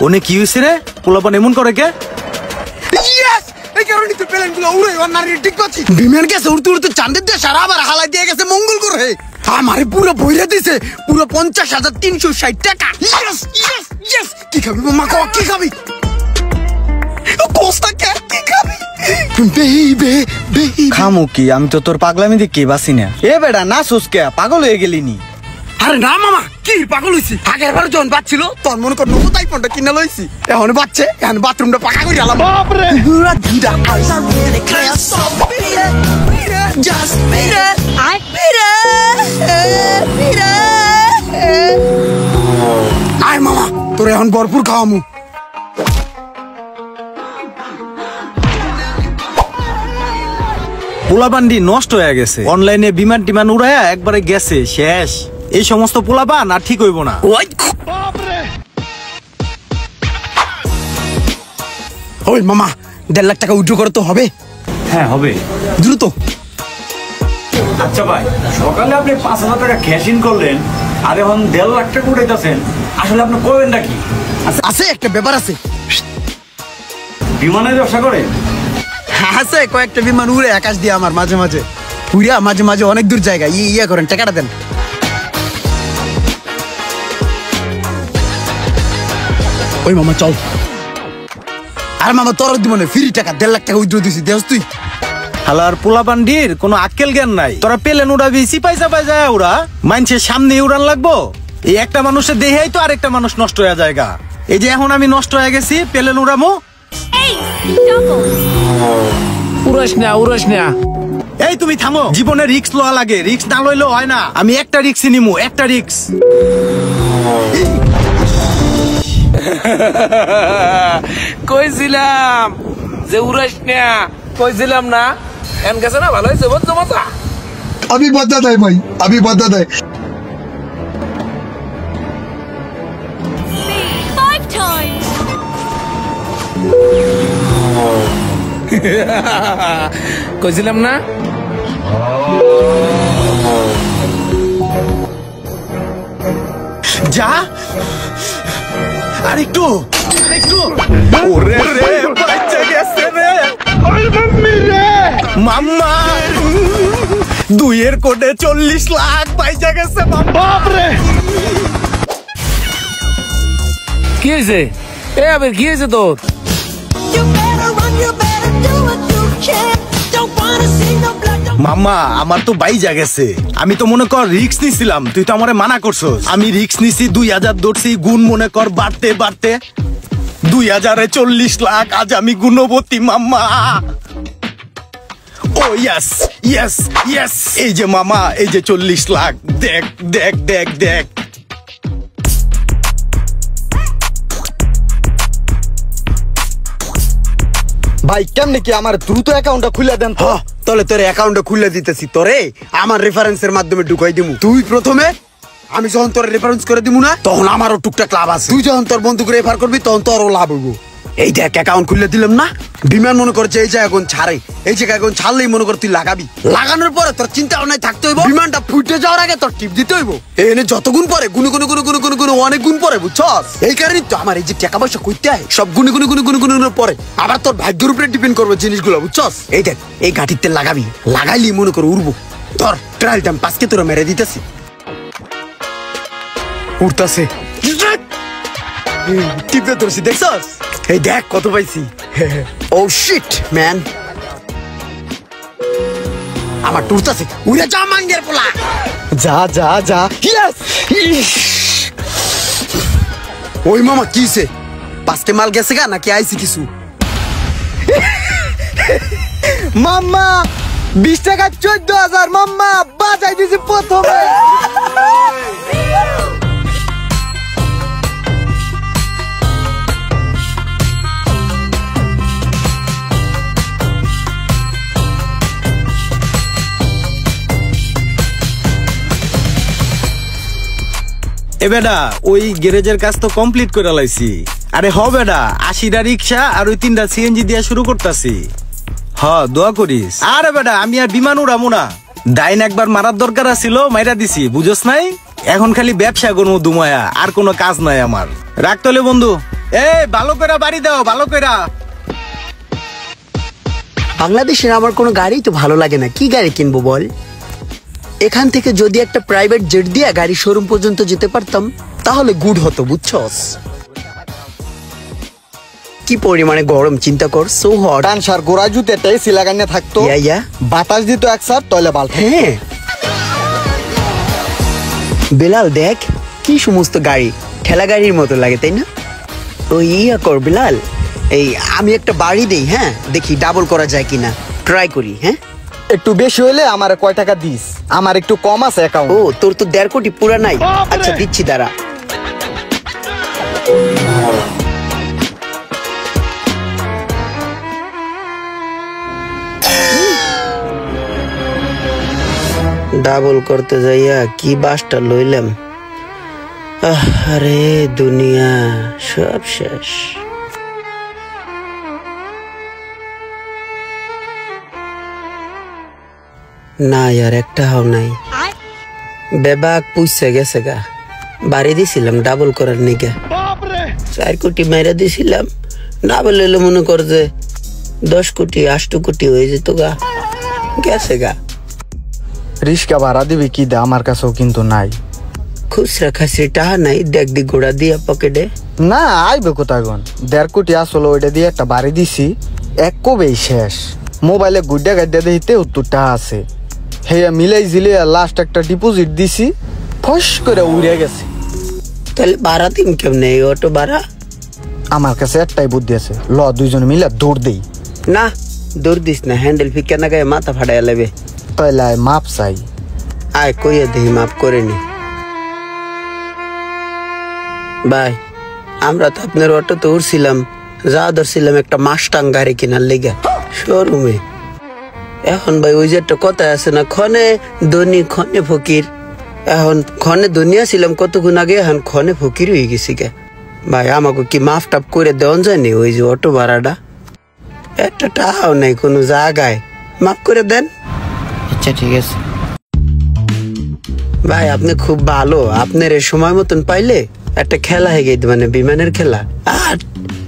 One কি হইছে রে? পোলাপান এমন করে কে? ইয়েস, এই কারণে তো প্লেনগুলো উড়ে ওনার ঠিক করছি। বিমান গেছে উড়তে উড়তে চাঁদের দিয়ে সারা আবার হালাই দিয়ে গেছে মঙ্গল গ্রহে। আমারে পুরো বইরা দিছে পুরো 50,360 টাকা। Yes yes yes. কি খাবি মামা? কি খাবি? কোস্তা কি খাবি? বেবি বেবি খামু কি? আমি তো তোর পাগলামি দেখি বাসি না। এ বেটা না সুসকে পাগল হয়ে গেলিনি? আরে না মামা, কি পাগল হইছি? আগের বার যখন বাচ্ছিল তখন মনে কর নতুন আইফোনটা কিনে লইছি। এখন বাচ্চে, এখন বাথরুমটা পাকা করে আলাম। বাপ রে পুরা গিরা আইসা রিয়েলি ক্লিয়ার সো বিরে বিরে জাস্ট বিরে আই বিরে বিরে। আয় মামা, তোরে এখন ভরপুর খাওয়ামু। পোলাপান্ডি নষ্ট হয়ে গেছে, অনলাইনে বিমান টিমান উড়াইয়া একবারে গেছে শেষ। এই সমস্ত পোলাপান আর ঠিক হইব না। ওই মামা 1.5 লাখ টাকা উইথড্র করতে হবে। হ্যাঁ হবে, দ্রুত। আচ্ছা ভাই, সকালে আপনি 5,000 টাকা ক্যাশ ইন করলেন আর এখন 1.5 লাখ টাকা উঠাইতেছেন, আসলে আপনি করবেন নাকি? আছে একটা ব্যাপার আছে। বিমানের ব্যবসা করেন? আছে কয়েকটা বিমান উড়ে আকাশ দিয়ে আমার মাঝে মাঝে উড়িয়া মাঝে মাঝে অনেক দূর জায়গায় ইয়া করেন। টাকাটা দেন। ওই মামা চল। আর মামা তোর দিব না, ফ্রি টাকা 1.5 লাখ টাকা উইথড্র দিছি, দেখ তুই। হালার পোলাপান্ডির কোনো আক্কেল জ্ঞান নাই। তোরা পেলেন উড়াবি সিপাই চাপাই যায় উড়া, মানুষের সামনে উড়ান লাগবো। এই একটা মানুষের দেহেই তো আরেকটা মানুষ নষ্ট হয়ে জায়গা। এই যে এখন আমি নষ্ট হয়ে গেছি, পেলেন উড়ামো। উড়াস না। এই তুমি থামো, জীবনে রিস্ক লওয়া লাগে, রিস্ক না লইলেও হয় না। আমি একটা রিস্কই নিমু, একটা রিস্ক। কইছিলাম যে উড়াস না, কইছিলাম না? এন গেছে না, ভালো হয়েছে বুঝছো মজা। अभी बदला है भाई, अभी बदला है। 5 times. কইছিলাম না? যা আরেকটু ওরে রে বাচ্চা গেছে রে। ওই মাম্মি রে, মাম্মা 2 কোটে 40 লাখ পয়সা গেছে। বাপ রে কি হয়েছে? এ আবার কি হয়েছে তোর? You better run, you better do what you can. Don't wanna see no blood. মাম্মা আমার তো বাইজা গেছে। আমি তো মনে কর রিক্স নিছিলাম, তুই তো আমারে মানা করছস। আমি রিক্স নিছি, 2000 ধরছি, গুণ মনে কর বাড়তে বাড়তে 2000-এ 40 লাখ। আজ আমি গুণবতী মাম্মা। ও ইয়েস ইয়েস ইয়েস। এই যে মামা, এই যে 40 লাখ। দেখ দেখ দেখ দেখ। ভাই কেমনে কি আমার দ্রুত অ্যাকাউন্টটা খুলে দেন তো। তাহলে তোর অ্যাকাউন্টটা খুলে দিতেছি, তোরে আমার রেফারেন্সের মাধ্যমে ঢুকাই দিমু। তুই প্রথমে, আমি যখন তোর রেফারেন্স করে দিমু না, তখন আমারও টুকটাক লাভ আছে। তুই যখন তোর বন্ধুকে রেফার করবি তখন তোরও লাভ হইব। এই দেখ অ্যাকাউন্ট খুলে দিলাম না। বিমান মনে করছে এই জায়গা এখন ছাড়ে, এই জায়গা এখন ছাড়লেই মনে কর তুই লাগাবি। লাগানোর পরে তোর চিন্তা ভাবনায় থাকতে হইব, বিমানটা ফুটে যাওয়ার আগে তোর টিপ দিতে হইব। এনে যত গুণ পরে গুনে গুনে গুনে গুনে গুনে গুনে অনেক গুণ পরে, বুঝছস? এই কারণে তো আমার এই যে টাকা পয়সা কইতে হয় সব গুনে গুনে গুনে গুনে গুনে পরে। আবার তোর ভাগ্যের উপরে ডিপেন্ড করবে জিনিসগুলো, বুঝছস? এই দেখ এই ঘাটিতে লাগাবি, লাগাইলি মনে করে উড়বো। তোর ট্রায়াল টাইম 5 তোরা মেরে দিতেছি। উড়তাছে, টিপে ধরছি, দেখছস? এই দেখ কত পাইছি। ও শিট ম্যান, আমার টুরতাছে। উড়ে যা মাঙ্গের পোলা, যা যা যা। ইয়েস। ওই মামা কিছে? 5টে মাল গেছে গা নাকি আইছি কিছু? মাম্মা 20 টাকা 14,000 মাম্মা বাজাই দিছি প্রথমে। এ বেডা ওই গ্যারেজের কাজ তো কমপ্লিট করে লাইছি। আরে হ বেডা, 80টা রিক্সা আর ওই 3টা সিএনজি দিয়া শুরু করতেছি। হ দোয়া করিস। আরে বেডা আমি আর বিমান উড়ামু না, ডাইন একবার মারার দরকার ছিল, মাইরা দিছি, বুঝস নাই? এখন খালি ব্যবসা করবো দুমায়া, আর কোনো কাজ নাই আমার। রাখতলে বন্ধু, ভালো করে বাড়ি দাও, ভালো করে। বাংলাদেশের আমার কোনো গাড়ি তো ভালো লাগে না, কি গাড়ি কিনবো বল? এখান থেকে যদি একটা প্রাইভেট জেট দিয়ে গাড়ি শোরুম পর্যন্ত যেতে পারতাম তাহলে গুড হতো, বুঝছস? কি পরিমাণে গরম চিন্তা কর, সো হট। ডানসার গোড়া জুতেটা এসি লাগানো থাকতো, ইয়া বাতাস দিত এক সার তলে বাল। হ্যাঁ বিলাল দেখ কি সমস্ত গাড়ি, ঠেলা গাড়ির মতো লাগে তাই না? তো ইয়া কর বিলাল, এই আমি একটা বাড়ি দেই, হ্যাঁ দেখি ডাবল করা যায় কিনা, ট্রাই করি। হ্যাঁ একটু বেশি হইলে আমার কয় টাকা দিস? আমার একটু কম আছে অ্যাকাউন্ট। ও তোর তো 1.5 কোটি পুরা নাই। আচ্ছা দিচ্ছি দাঁড়া। ডাবল করতে যাইয়া কি বাসটা লইলাম, আরে দুনিয়া সব শেষ। না ইয়ার একটা হাও নাই, বেবাক পুষছে গেছে গা। বাড়ি দিছিলাম ডাবল করার নিগা, 4 কোটি মাইরা দিছিলাম, ডাবল এলো মনে কর যে 10 কোটি 8 কোটি হয়ে যেত গা, গেছে গা। রিস্কা ভাড়া দিবি কি দে? আমার কাছেও কিন্তু নাই। খুচরা খাসি টাহা নাই, দেখ দি গোড়া দিয়া পকেটে। না আইবে কোথায় গন? 1.5 কোটি আসলে ওইটা দিয়ে একটা বাড়ি দিছি, এক কবেই শেষ। মোবাইলে গুড্ডা গাড্ডা দিতে 70 টাকা আছে, হেয়া মিলাই জিলিয়া লাস্ট একটা ডিপোজিট দিছি, ফস করে উড়ে গেছে। তাহলে ভাড়া দিন কেমনে এই অটো ভাড়া? আমার কাছে একটাই বুদ্ধি আছে, ল দুইজন মিলে দৌড় দেই। না দৌড় দিস না, হ্যান্ডেল ফিকা না গায়ে মাথা ফাটাই লাগবে। তাইলে মাপ চাই। আয় কইয়া দেহি মাপ করে নি। ভাই আমরা তো আপনার অটোতে উঠছিলাম, যা ধরছিলাম একটা মাস্টাং গাড়ি কেনার লেগে শোরুমে। এখন ভাই ওই যে একটা কথা আছে না, ক্ষণে ধনী ক্ষণে ফকির। এখন ক্ষণে ধনিয়া ছিলাম কতক্ষণ আগে, এখন ক্ষণে ফকির হয়ে গেছি গে। ভাই আমাকে কি মাফ টাপ করে দেওয়া যায়নি? ওই যে অটো ভাড়াটা একটা টাকাও নাই কোনো জায়গায়, মাফ করে দেন। আচ্ছা ঠিক আছে ভাই, আপনি খুব ভালো। আপনার এই সময় মতন পাইলে একটা খেলা হয়ে গেছে, মানে বিমানের খেলা। আর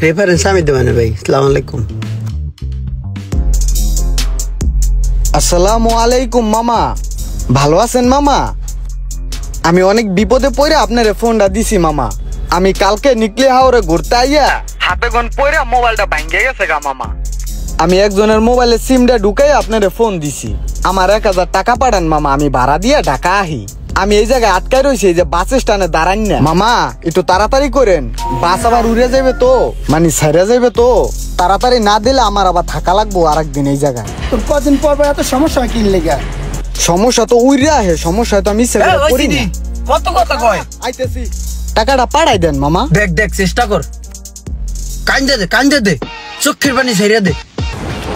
রেফারেন্স আমি দেবানে ভাই। আসসালামু আলাইকুম। আসসালামু আলাইকুম মামা, ভালো আছেন মামা? আমি অনেক বিপদে পড়ে আপনার ফোনটা দিছি মামা। আমি কালকে নিকলে হাওরে ঘুরতে আইয়া হাতে গন পড়ে মোবাইলটা ভাঙ্গে গেছে গা মামা। আমি একজনের মোবাইলে সিমটা ঢুকাই আপনার ফোন দিছি। আমার 1000 টাকা পাঠান মামা, আমি ভাড়া দিয়ে ঢাকা আহি। আমি এই জায়গায় আটকাই রয়েছি, যে বাস স্ট্যান্ডে দাঁড়ান না মামা, একটু তাড়াতাড়ি করেন, বাস আবার উড়ে যাবে তো, মানে ছেড়ে যাবে তো। তাড়াতাড়ি না দিলে আমার আবার থাকা লাগবো আরেকদিন এই জায়গায়। তোর কদিন পর পর এত সমস্যা কি লেগা? সমস্যা তো উইরে আহে, সমস্যা তো আমি করি না। কত কথা কয়? আইতেছি, টাকাটা পাঠাই দেন মামা। দেখ দেখ চেষ্টা কর, কান্দে দে, চোখের পানি ছেড়ে দে।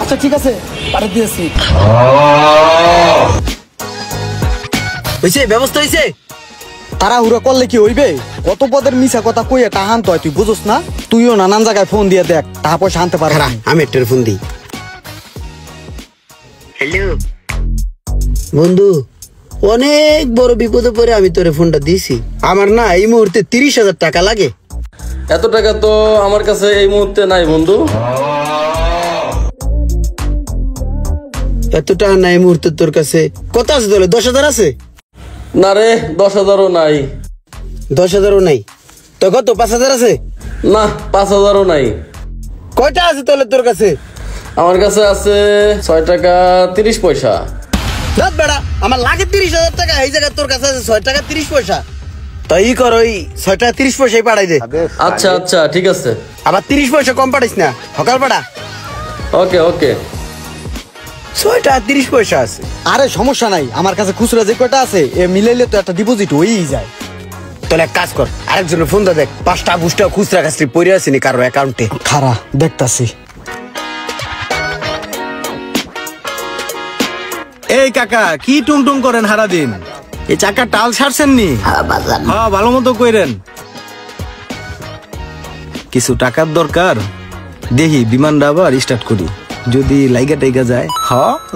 আচ্ছা ঠিক আছে, পাঠিয়ে দিয়েছি। হইছে, ব্যবস্থা হইছে। তাড়াহুড়ো করলে কি হইবে? কত পদের মিছা কথা কইয়া টাহান তো তুই বুঝোস না? তুইও নানান জায়গায় ফোন দিয়ে দেখ, টাকা পয়সা আনতে পারবি। আমি একটা ফোন দিই। হ্যালো বন্ধু, অনেক বড় বিপদে পড়ে আমি তোরে ফোনটা দিছি। আমার না এই মুহূর্তে 30,000 টাকা লাগে। এত টাকা তো আমার কাছে এই মুহূর্তে নাই বন্ধু। এত টাকা নাই এই মুহূর্তে তোর কাছে? কত আছে তাহলে? 10,000 আছে? না রে, 10,000ও নাই। 10,000ও নাই তো কত? 5,000 আছে? না, 5,000ও নাই। কয়টা আছে তাহলে তোর কাছে? আমার কাছে আছে 6 টাকা 30 পয়সা। না বেড়া, আমার লাগে 30,000 টাকা, এই জায়গায় তোর কাছে আছে 6 টাকা 30 পয়সা। তো ই কর, ওই 6 টাকা 30 পয়সাই পাঠাই দে। আচ্ছা আচ্ছা ঠিক আছে। আবার 30 পয়সা কম পাঠাইস না, সকাল পাঠা। ওকে ওকে। 6 টাকা 30 পয়সা আছে। আরে সমস্যা নাই, আমার কাছে খুচরা যে কয়টা আছে এ মিলাইলে তো একটা ডিপোজিট হয়েই যায়। তাহলে এক কাজ কর, আরেকজনের ফোন দেখ, 5টা 20টা খুচরা কাছরি পড়ে আসেনি কারো অ্যাকাউন্টে। খারা দেখতাছি। এই কাকা কি টুং টুং করেন হারা দিন? এই চাকা টাল ছাড়ছেন নি? হ্যাঁ ভালো মতো কইরেন। কিছু টাকার দরকার, দেখি বিমানটা আবার স্টার্ট করি, যদি লাইগা টাইগা যায়।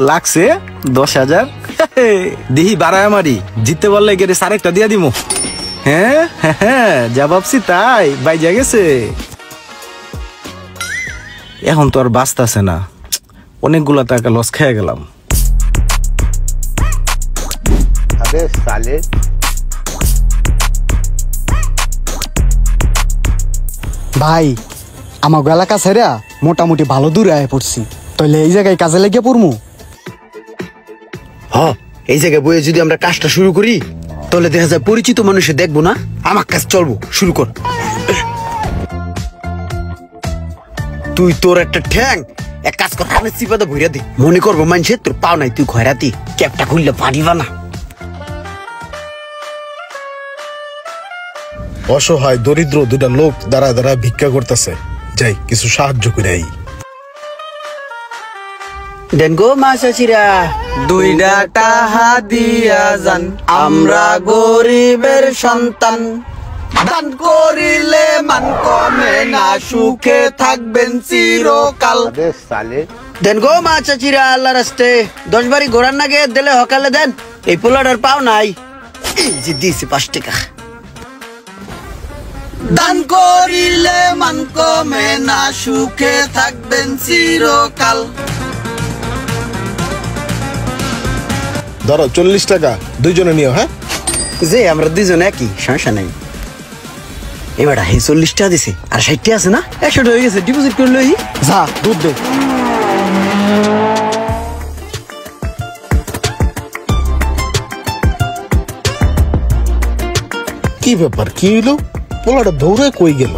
লাগছে 10,000। দেখি বাড়ায় মারি, জিততে পারলে গেলে 1.5 দিয়া দিমু। হ্যাঁ হ্যাঁ, যা ভাবছি তাই বাইজা গেছে। এখন তো আর বাঁচতেছে না, অনেকগুলা টাকা লস খেয়ে গেলাম। ভাই আমার এলাকা ছেড়ে মোটামুটি ভালো দূরে আয় পড়ছি, তাহলে এই জায়গায় কাজে লেগে পড়মু। হ্যাঁ, এই জায়গায় বইয়ে যদি আমরা কাজটা শুরু করি তাহলে দেখা যায় পরিচিত মানুষে দেখবো না, আমার কাজ চলবো। শুরু কর। তুই তোর একটা ঠ্যাং এক কাজ কর, আমি চিপাতে ভইরা দি, মনে করবো মানুষে তোর পাও নাই, তুই খয়রাতি ক্যাপটা খুললে পারিবা না। অসহায় দরিদ্র দুটা লোক দাঁড়া দাঁড়া ভিক্ষা করতেছে, যাই কিছু সাহায্য করে আই। দেন গো মা চাচিরা, দুইটা টাহা দিয়া যান, আমরা গরিবের সন্তান, দান করিলে মান কমে না, সুখে থাকবেন চিরকাল। দেন গো মা চাচিরা, আল্লাহ রাস্তে 10 বারি ঘোরার নাগে দিলে হকালে দেন, এই পোলাটার পাও নাই, এই যে দিয়েছে 5 টাকা। দান করিলে মান কমে না, সুখে থাকবেন চিরকাল। ধরো 40 টাকা, দুইজনে নিও। হ্যাঁ, যে আমরা দুইজন একই, সমস্যা নাই। এবার 40 টাকা দিছে আর 60 টাকা আছে না, 100 টাকা হয়ে গেছে, ডিপোজিট করে লই। যা দুধ দে। কি ব্যাপার, কি হইলো? পোলাটা দৌড়ে কই গেল?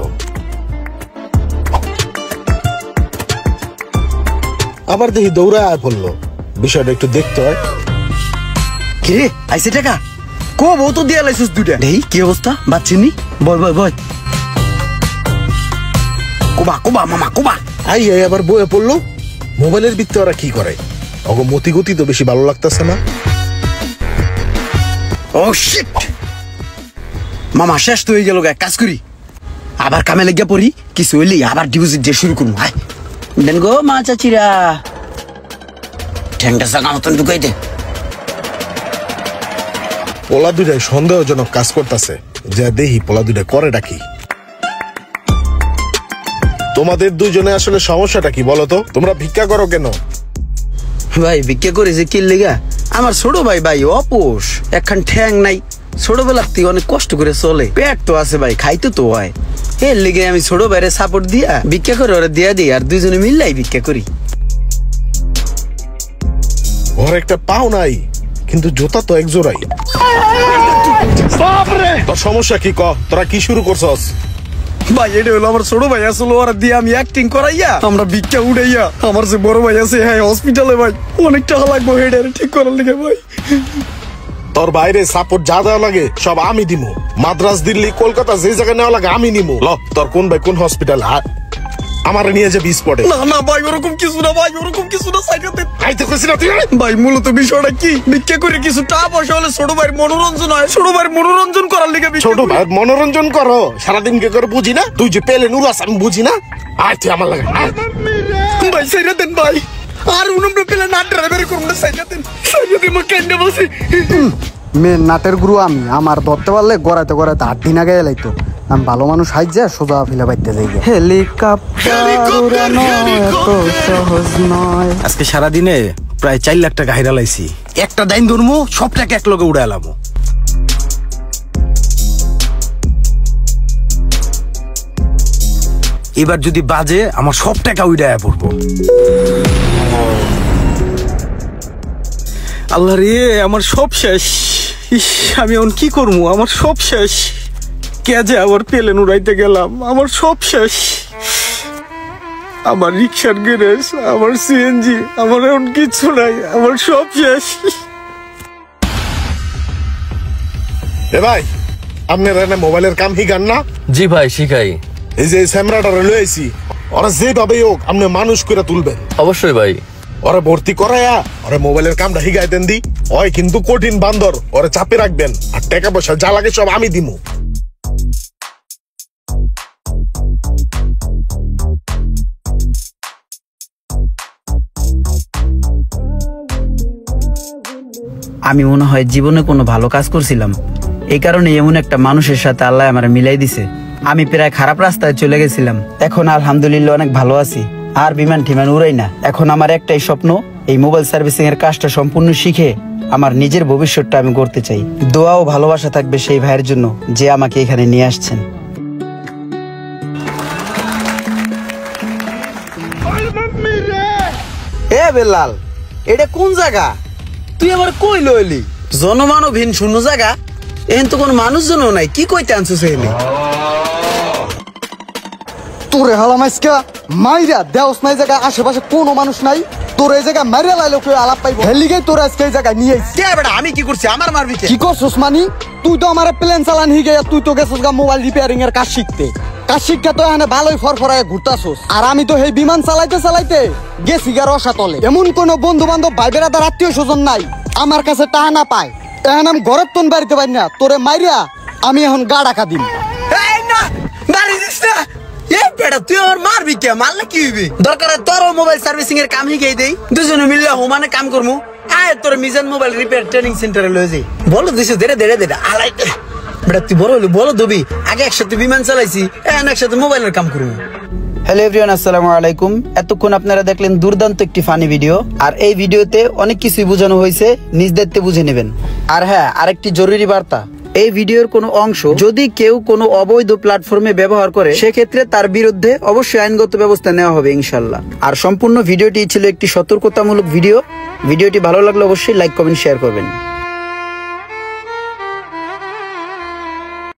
আবার দেখি দৌড়ে আয় পড়লো, বিষয়টা একটু দেখতে হয়। কিরে আইছে টাকা? কো বউ তো দিয়া লাইছিস দুইটা। দেই কি অবস্থা, বাচ্চিনি? বয় বয় বয়, কোবা কোবা মামা কোবা। আই আবার বয়ে পড়লো। মোবাইলের ভিত্তি ওরা কি করে? অগো মতি গতি তো বেশি ভালো লাগতেছে না। ও শিট, মামা শেষ তো হয়ে গেল, এক কাজ করি, আবার কামে লেগে পড়ি, কিছু হইলি আবার ডিপোজিট দিয়ে শুরু করবো। হাই দেন গো মা চাচিরা, ঠ্যাংটা জাগা মতন ঢুকাই দে। পোলা দুইটাই সন্দেহজনক কাজ করতেছে, যা দেখি পোলা দুইটা করে ডাকি। তোমাদের দুইজনে আসলে সমস্যাটা কি বলো তো? তোমরা ভিক্ষা করো কেন? ভাই ভিক্ষা করে যে কি লেগা, আমার ছোট ভাই ভাই অপোষ, একখান ঠ্যাং নাই, ছোটবেলার থেকে অনেক কষ্ট করে চলে, পেট তো আছে ভাই, খাইতে তো হয়, এর লেগে আমি ছোট ভাইরে সাপোর্ট দিয়া ভিক্ষা করে ওরা দিয়া দিই, আর দুইজনে মিললাই ভিক্ষা করি। ওর একটা পাও নাই, কিন্তু জুতা তো এক জোড়াই। তোর সমস্যা কি ক? তোরা কি শুরু করছস? ভাই এটা হলো আমার ছোট ভাই, আসলে ওরা দিয়ে আমি অ্যাক্টিং করাইয়া আমরা ভিক্ষা উড়াইয়া, আমার যে বড় ভাই আছে হ্যাঁ হসপিটালে ভাই, অনেক টাকা লাগবে হেডারে ঠিক করার লেগে ভাই। তোর বাইরে সাপোর্ট যা দেওয়া লাগে সব আমি দিমু, মাদ্রাস দিল্লি কলকাতা যে জায়গায় নেওয়া লাগে আমি নিমু। ল তোর কোন ভাই কোন হসপিটাল, আমার নিয়ে যাবি স্পটে। না না ভাই ওরকম কিছু না ভাই, ওরকম কিছু না, সাইডে আইতে কইছি না তুই। ভাই মূলত বিষয়টা কি, ভিক্ষা করে কিছু টাকা পয়সা হলে ছোট ভাইয়ের মনোরঞ্জন হয়, ছোট ভাইয়ের মনোরঞ্জন করার লেগে ছোট ভাই মনোরঞ্জন করো, সারাদিন কে করে বুঝি না, তুই যে পেলে নুরাস আমি বুঝি না। আয় তুই আমার লাগে ভাই সাইডে দেন ভাই, আর উনমরা পেলে না ড্রাইভার করুন না, সাইডে দেন, সাইডে দিন মা কেন্দ্রে বসে। মেন নাটের গুরু আমি, আমার ধরতে পারলে গড়াইতে গড়াইতে 8 দিন আগে লাইতো। আমি ভালো মানুষ হাইজা সোজা ফিলা বাইতে যাই। হেলিকপ্টার উড়ানো এত সহজ নয়। আজকে সারাদিনে প্রায় 4 লাখ টাকা হাইরা লাইছি, একটা দাইন ধরমু সব টাকা এক লগে উড়াইলাম। এবার যদি বাজে আমার সব টাকা উড়াইয়া পড়বো। আল্লাহ রে, আমার সব শেষ। ইস, আমি এখন কি করবো? আমার সব শেষ। কে যে আবার প্লেন উড়াইতে গেলাম, আমার সব শেষ। আমার রিক্সার গ্যারেজ, আমার সিএনজি, আমার এখন কিছু নাই, আমার সব শেষ। এ ভাই, আপনার এনে মোবাইলের কাম হিগান না? জি ভাই শিখাই। এই যে স্যামরাটা লয়ে আইছি, ওরা যেভাবে হোক আপনি মানুষ করে তুলবেন। অবশ্যই ভাই। ওরা ভর্তি করায়া ওরা মোবাইলের কামটা হিগাই দেন দি। ওই কিন্তু কঠিন বান্দর, ওরা চাপে রাখবেন, আর টাকা পয়সা যা লাগে সব আমি দিমু। আমি মনে হয় জীবনে কোনো ভালো কাজ করছিলাম, এই কারণে এমন একটা মানুষের সাথে আল্লাহ আমার মিলাই দিছে। আমি প্রায় খারাপ রাস্তায় চলে গেছিলাম, এখন আলহামদুলিল্লাহ অনেক ভালো আছি। আর বিমান ঠিমান উড়াই না। এখন আমার একটাই স্বপ্ন, এই মোবাইল সার্ভিসিং এর কাজটা সম্পূর্ণ শিখে আমার নিজের ভবিষ্যৎটা আমি করতে চাই। দোয়া ও ভালোবাসা থাকবে সেই ভাইয়ের জন্য যে আমাকে এখানে নিয়ে আসছেন। এ বেলাল, এটা কোন জায়গা? তুই আবার কই লইলি? জনমানবহীন শূন্য জায়গা, এখন তো কোনো মানুষজনও নাই, কি কইতে আনছিস এখানে? তোরে হালাম আজকা মাইরা দেওস নাই, জায়গা আশেপাশে কোনো মানুষ নাই, তোর এই জায়গা মাইরা লাইলো কেউ আলাপ পাইব, হেলিগে তোর আজকে এই জায়গা নিয়ে আইছি। কে বেটা, আমি কি করছি? আমার মারবি কে? কি করছস মানি? তুই তো আমার প্লেন চালান হি গিয়া তুই তো গেছস গা মোবাইল রিপেয়ারিং এর কাজ শিখতে। কাজ শিক্ষা তো এখানে ভালোই ফরফরায় ঘুরতাছস, আর আমি তো এই বিমান চালাইতে চালাইতে গেছি গা রসাতলে। এমন কোন বন্ধু বান্ধব ভাই বেড়াদার আত্মীয় স্বজন নাই আমার কাছে টাকা না পায়, এখন আমি ঘরের তোন বাড়িতে পারি না, তোরে মাইরা আমি এখন গা ডাকা দিম। এই না, মারি দিস না। এই বেটা, তুই আমার মারবি কে? মারলে কি হইবে? দরকার তোর মোবাইল সার্ভিসিং এর কাম শিখাই দেই, দুজনে মিললে হোমানে কাম করমু। আয় তোর মিজান মোবাইল রিপেয়ার ট্রেনিং সেন্টারে লয়ে যাই। বলো দিছে দেরে দেরে দেরে আলাই। বেটা তুই বড় হলি, বলো দবি আগে একসাথে বিমান চালাইছি, এখন একসাথে মোবাইলের কাম করবো। হ্যালো এভরিওয়ান, আসসালামু আলাইকুম। এতক্ষণ আপনারা দেখলেন দুর্দান্ত একটি ফানি ভিডিও, আর এই ভিডিওতে অনেক কিছুই বোঝানো হয়েছে, নিজ দায়িত্বে বুঝে নেবেন। আর হ্যাঁ, আরেকটি জরুরি বার্তা, এই ভিডিওর কোনো অংশ যদি কেউ কোনো অবৈধ প্ল্যাটফর্মে ব্যবহার করে সেক্ষেত্রে তার বিরুদ্ধে অবশ্যই আইনগত ব্যবস্থা নেওয়া হবে ইনশাল্লাহ। আর সম্পূর্ণ ভিডিওটি ছিল একটি সতর্কতামূলক ভিডিও। ভিডিওটি ভালো লাগলে অবশ্যই লাইক কমেন্ট শেয়ার করবেন।